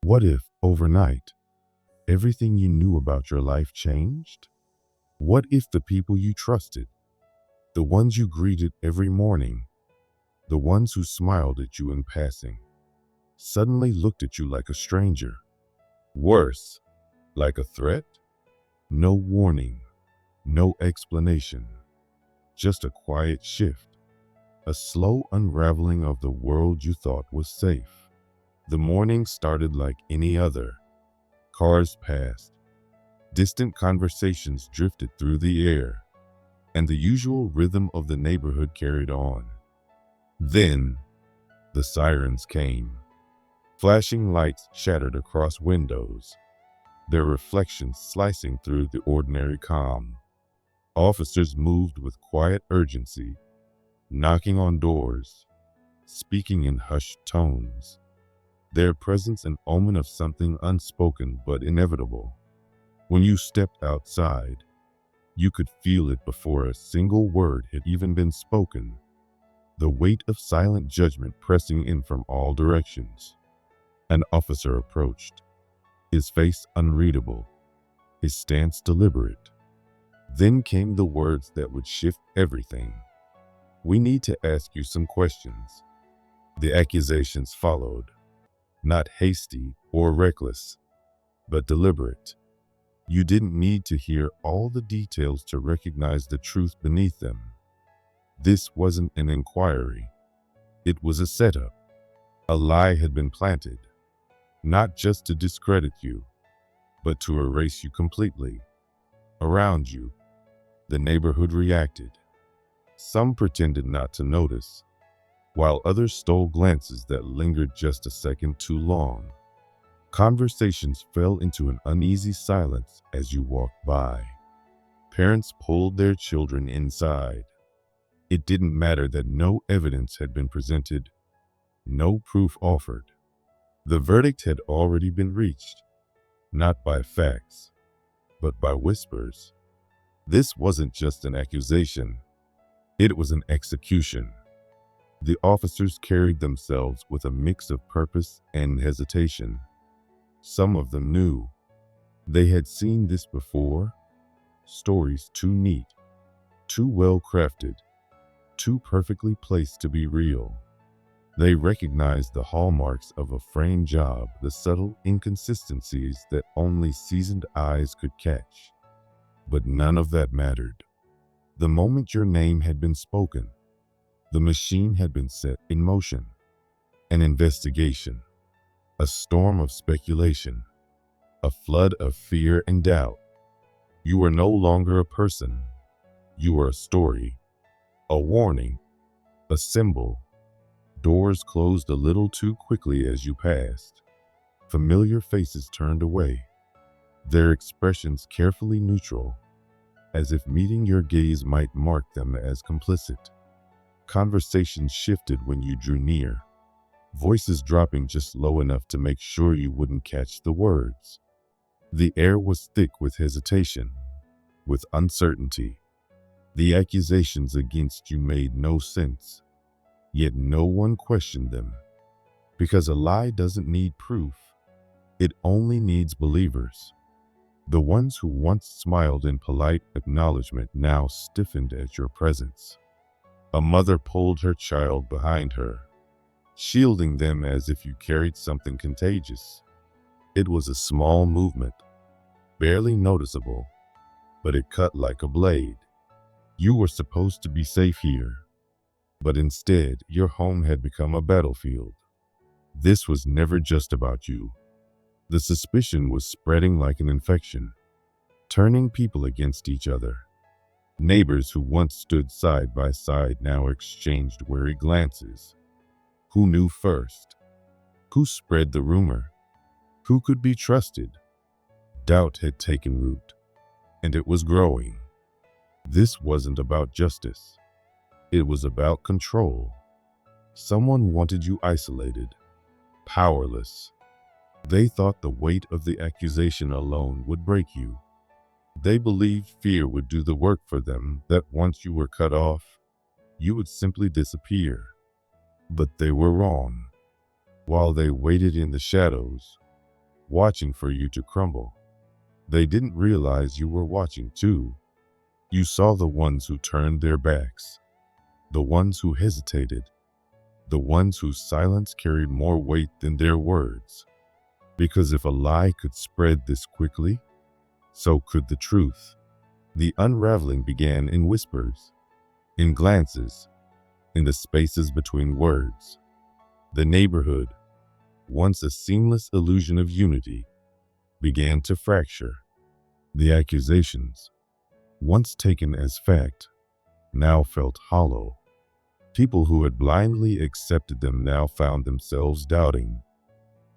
What if, overnight, everything you knew about your life changed? What if the people you trusted, the ones you greeted every morning, the ones who smiled at you in passing, suddenly looked at you like a stranger? Worse, like a threat? No warning, no explanation, just a quiet shift, a slow unraveling of the world you thought was safe. The morning started like any other. Cars passed, distant conversations drifted through the air, and the usual rhythm of the neighborhood carried on. Then, the sirens came. Flashing lights shattered across windows, their reflections slicing through the ordinary calm. Officers moved with quiet urgency, knocking on doors, speaking in hushed tones, their presence an omen of something unspoken but inevitable. When you stepped outside, you could feel it before a single word had even been spoken, the weight of silent judgment pressing in from all directions. An officer approached, his face unreadable, his stance deliberate. Then came the words that would shift everything. "We need to ask you some questions." The accusations followed, not hasty or reckless, but deliberate. You didn't need to hear all the details to recognize the truth beneath them. This wasn't an inquiry. It was a setup. A lie had been planted, not just to discredit you, but to erase you completely. Around you, the neighborhood reacted. Some pretended not to notice, while others stole glances that lingered just a second too long. Conversations fell into an uneasy silence as you walked by. Parents pulled their children inside. It didn't matter that no evidence had been presented, no proof offered. The verdict had already been reached, not by facts, but by whispers. This wasn't just an accusation, it was an execution. The officers carried themselves with a mix of purpose and hesitation. Some of them knew. They had seen this before. Stories too neat, too well crafted, too perfectly placed to be real. They recognized the hallmarks of a framed job, the subtle inconsistencies that only seasoned eyes could catch. But none of that mattered. The moment your name had been spoken, the machine had been set in motion. An investigation, a storm of speculation, a flood of fear and doubt. You were no longer a person. You were a story, a warning, a symbol. Doors closed a little too quickly as you passed. Familiar faces turned away, their expressions carefully neutral, as if meeting your gaze might mark them as complicit. Conversations shifted when you drew near, voices dropping just low enough to make sure you wouldn't catch the words. The air was thick with hesitation, with uncertainty. The accusations against you made no sense, yet no one questioned them. Because a lie doesn't need proof, it only needs believers. The ones who once smiled in polite acknowledgement now stiffened at your presence. A mother pulled her child behind her, shielding them as if you carried something contagious. It was a small movement, barely noticeable, but it cut like a blade. You were supposed to be safe here, but instead your home had become a battlefield. This was never just about you. The suspicion was spreading like an infection, turning people against each other. Neighbors who once stood side by side now exchanged wary glances. Who knew first? Who spread the rumor? Who could be trusted? Doubt had taken root, and it was growing. This wasn't about justice. It was about control. Someone wanted you isolated, powerless. They thought the weight of the accusation alone would break you. They believed fear would do the work for them, that once you were cut off, you would simply disappear. But they were wrong. While they waited in the shadows, watching for you to crumble. They didn't realize you were watching too. You saw the ones who turned their backs, the ones who hesitated, the ones whose silence carried more weight than their words. Because if a lie could spread this quickly, so could the truth. The unraveling began in whispers, in glances, in the spaces between words. The neighborhood, once a seamless illusion of unity, began to fracture. The accusations, once taken as fact, now felt hollow. People who had blindly accepted them now found themselves doubting.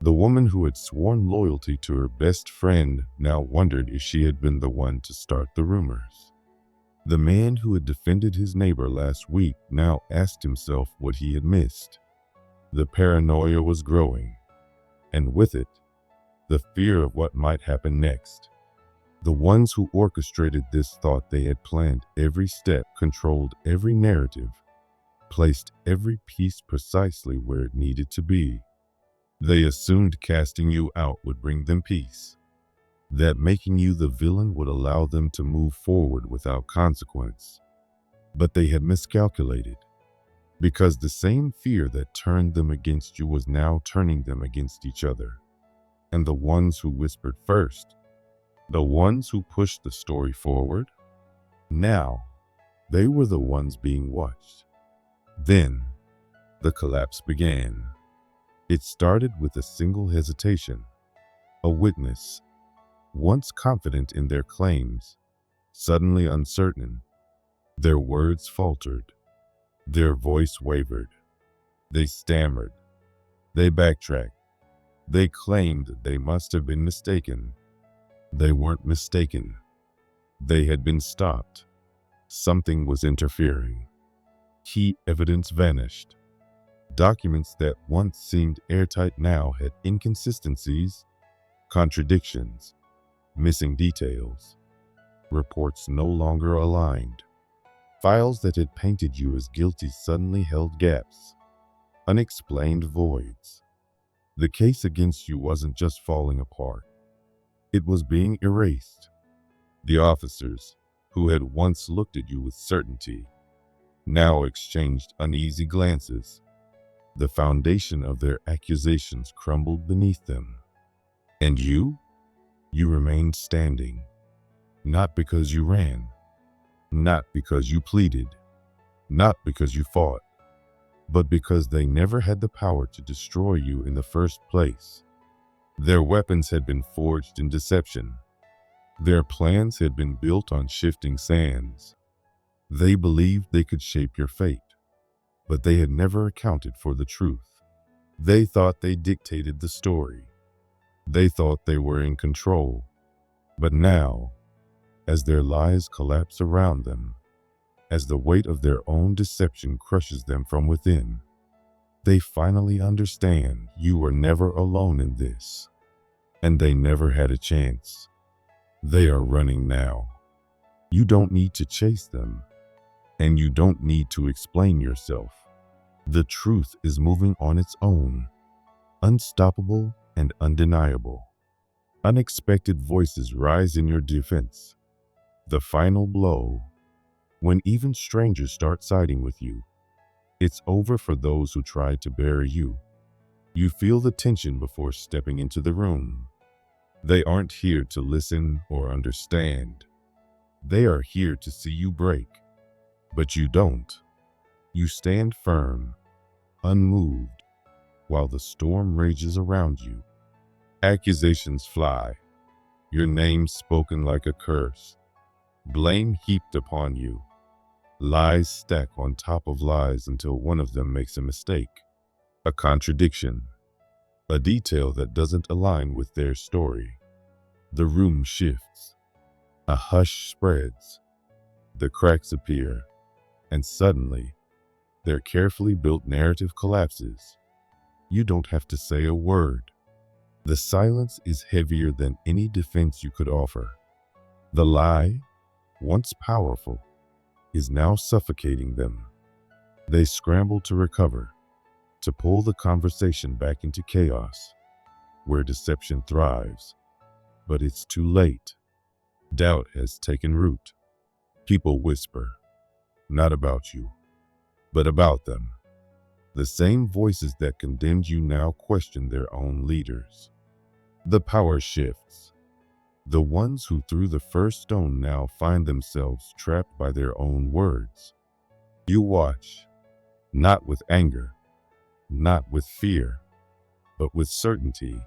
The woman who had sworn loyalty to her best friend now wondered if she had been the one to start the rumors. The man who had defended his neighbor last week now asked himself what he had missed. The paranoia was growing, and with it, the fear of what might happen next. The ones who orchestrated this thought they had planned every step, controlled every narrative, placed every piece precisely where it needed to be. They assumed casting you out would bring them peace, that making you the villain would allow them to move forward without consequence. But they had miscalculated, because the same fear that turned them against you was now turning them against each other. And the ones who whispered first, the ones who pushed the story forward, now they were the ones being watched. Then the collapse began. It started with a single hesitation. A witness, once confident in their claims, suddenly uncertain. Their words faltered. Their voice wavered. They stammered. They backtracked. They claimed they must have been mistaken. They weren't mistaken. They had been stopped. Something was interfering. Key evidence vanished. Documents that once seemed airtight now had inconsistencies, contradictions, missing details. Reports no longer aligned. Files that had painted you as guilty suddenly held gaps, unexplained voids. The case against you wasn't just falling apart. It was being erased. The officers, who had once looked at you with certainty, now exchanged uneasy glances. The foundation of their accusations crumbled beneath them. And you remained standing. Not because you ran, not because you pleaded, not because you fought, but because they never had the power to destroy you in the first place. Their weapons had been forged in deception. Their plans had been built on shifting sands. They believed they could shape your fate, but they had never accounted for the truth. They thought they dictated the story. They thought they were in control. But now, as their lies collapse around them, as the weight of their own deception crushes them from within, they finally understand you were never alone in this, and they never had a chance. They are running now. You don't need to chase them, and you don't need to explain yourself. The truth is moving on its own, unstoppable and undeniable. Unexpected voices rise in your defense. The final blow, when even strangers start siding with you. It's over for those who tried to bury you. You feel the tension before stepping into the room. They aren't here to listen or understand. They are here to see you break. But you don't. You stand firm, unmoved, while the storm rages around you. Accusations fly, your name spoken like a curse, blame heaped upon you, lies stack on top of lies until one of them makes a mistake, a contradiction, a detail that doesn't align with their story. The room shifts, a hush spreads, the cracks appear, and suddenly, their carefully built narrative collapses. You don't have to say a word. The silence is heavier than any defense you could offer. The lie, once powerful, is now suffocating them. They scramble to recover, to pull the conversation back into chaos. where deception thrives. But it's too late. Doubt has taken root. People whisper, not about you, but about them. The same voices that condemned you now question their own leaders. The power shifts. The ones who threw the first stone now find themselves trapped by their own words. You watch, not with anger, not with fear, but with certainty.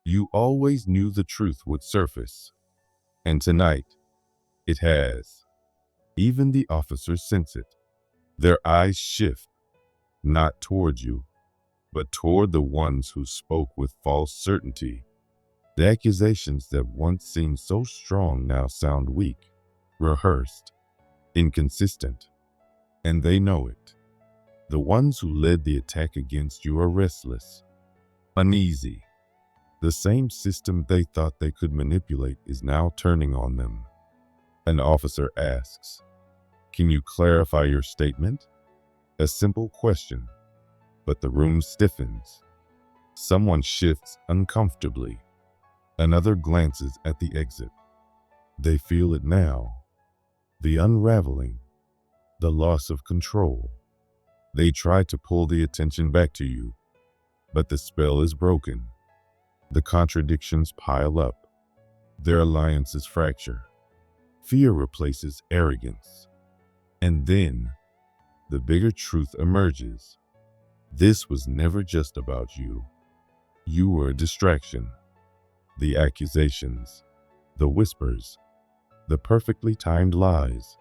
You always knew the truth would surface, and tonight, it has. Even the officers sense it. Their eyes shift, not toward you, but toward the ones who spoke with false certainty. The accusations that once seemed so strong now sound weak, rehearsed, inconsistent, and they know it. The ones who led the attack against you are restless, uneasy. The same system they thought they could manipulate is now turning on them. An officer asks, "Can you clarify your statement?" A simple question, but the room stiffens. Someone shifts uncomfortably. Another glances at the exit. They feel it now. The unraveling, the loss of control. They try to pull the attention back to you, but the spell is broken. The contradictions pile up. Their alliances fracture. Fear replaces arrogance. And then, the bigger truth emerges. This was never just about you. You were a distraction. The accusations, the whispers, the perfectly timed lies.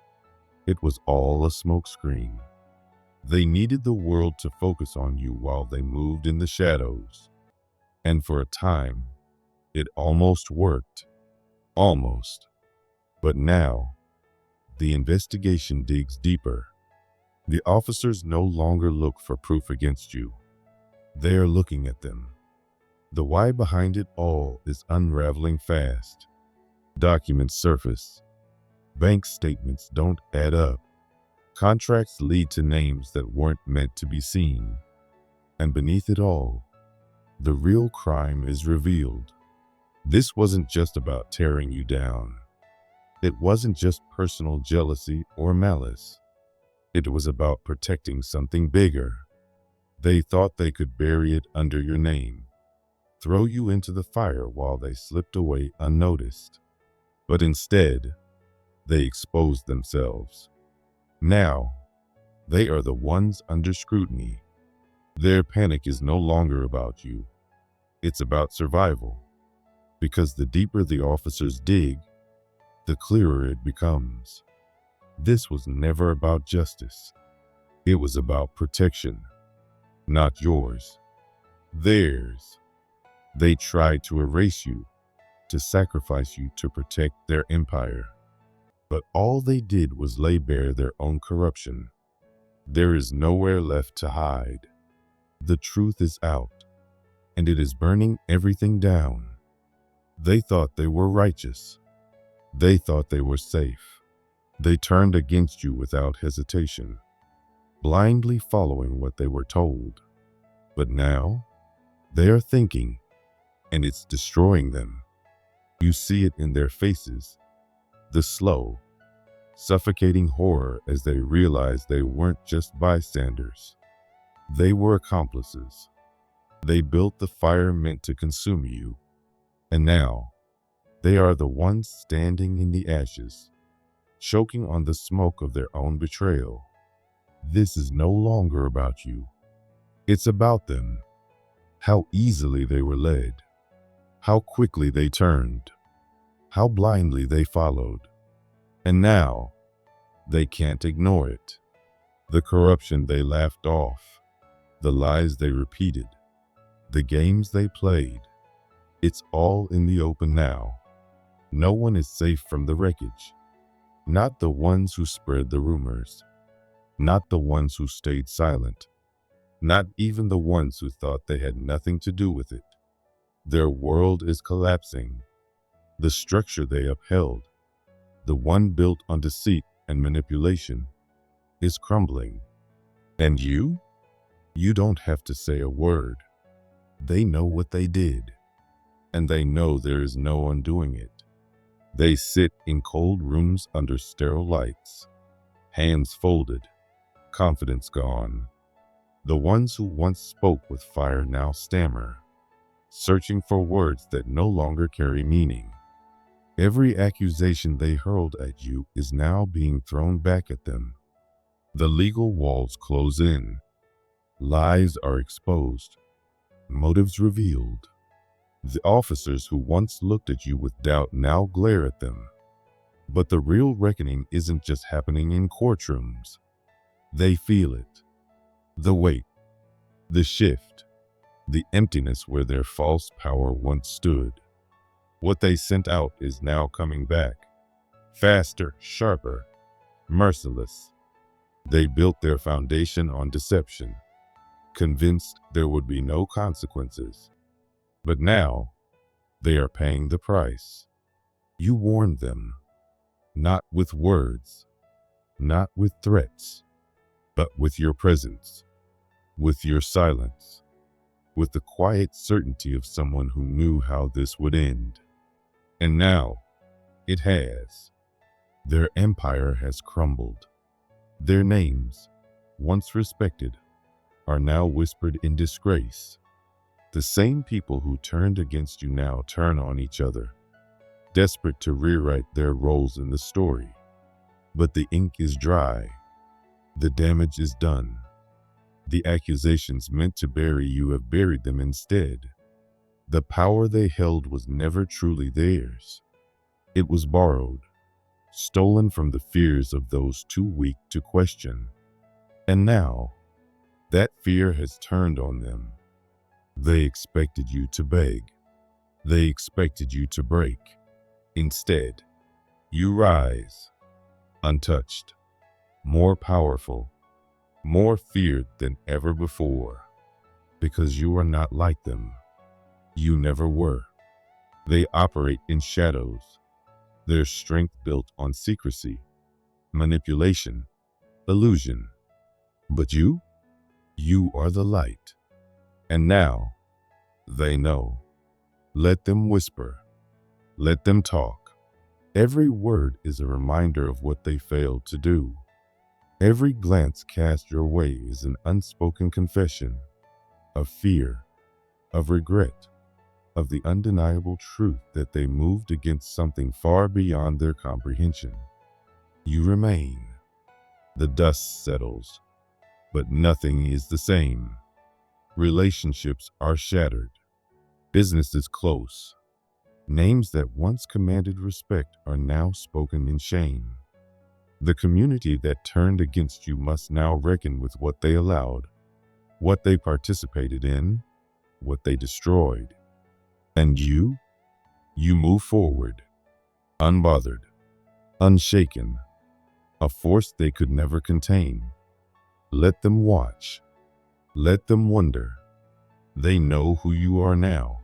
It was all a smokescreen. They needed the world to focus on you while they moved in the shadows. And for a time, it almost worked. Almost. But now, the investigation digs deeper. The officers no longer look for proof against you. They are looking at them. The why behind it all is unraveling fast. Documents surface. Bank statements don't add up. Contracts lead to names that weren't meant to be seen. And beneath it all, the real crime is revealed. This wasn't just about tearing you down. It wasn't just personal jealousy or malice. It was about protecting something bigger. They thought they could bury it under your name, throw you into the fire while they slipped away unnoticed. But instead, they exposed themselves. Now, they are the ones under scrutiny. Their panic is no longer about you. It's about survival. Because the deeper the officers dig, the clearer it becomes. This was never about justice. It was about protection. Not yours. Theirs. They tried to erase you, to sacrifice you to protect their empire. But all they did was lay bare their own corruption. There is nowhere left to hide. The truth is out, and it is burning everything down. They thought they were righteous. They thought they were safe. They turned against you without hesitation, blindly following what they were told. But now, they are thinking, and it's destroying them. You see it in their faces, the slow, suffocating horror as they realize they weren't just bystanders. They were accomplices. They built the fire meant to consume you, and now they are the ones standing in the ashes, choking on the smoke of their own betrayal. This is no longer about you. It's about them. How easily they were led. How quickly they turned. How blindly they followed. And now, they can't ignore it. The corruption they laughed off. The lies they repeated. The games they played. It's all in the open now. No one is safe from the wreckage. Not the ones who spread the rumors. Not the ones who stayed silent. Not even the ones who thought they had nothing to do with it. Their world is collapsing. The structure they upheld, the one built on deceit and manipulation, is crumbling. And you? You don't have to say a word. They know what they did. and they know there is no undoing it. They sit in cold rooms under sterile lights, hands folded, confidence gone. The ones who once spoke with fire now stammer, searching for words that no longer carry meaning. Every accusation they hurled at you is now being thrown back at them. The legal walls close in. Lies are exposed, motives revealed. The officers who once looked at you with doubt now glare at them. But the real reckoning isn't just happening in courtrooms. They feel it. The weight, the shift, the emptiness where their false power once stood. What they sent out is now coming back. Faster, sharper, merciless. They built their foundation on deception, convinced there would be no consequences. But now, they are paying the price. You warned them, not with words, not with threats, but with your presence, with your silence, with the quiet certainty of someone who knew how this would end. And now, it has. Their empire has crumbled. Their names, once respected, are now whispered in disgrace. The same people who turned against you now turn on each other, desperate to rewrite their roles in the story. But the ink is dry. The damage is done. The accusations meant to bury you have buried them instead. The power they held was never truly theirs. It was borrowed, stolen from the fears of those too weak to question. And now, that fear has turned on them. They expected you to beg. They expected you to break. Instead, you rise, untouched, more powerful, more feared than ever before, because you are not like them. You never were. They operate in shadows, their strength built on secrecy, manipulation, illusion. But you are the light. And now, they know. Let them whisper. Let them talk. Every word is a reminder of what they failed to do. Every glance cast your way is an unspoken confession of fear, of regret, of the undeniable truth that they moved against something far beyond their comprehension. You remain. The dust settles, but nothing is the same. Relationships are shattered. Business is close. Names that once commanded respect are now spoken in shame. The community that turned against you must now reckon with what they allowed, what they participated in, what they destroyed. And you move forward, unbothered, unshaken, a force they could never contain. Let them watch. Let them wonder. They know who you are now.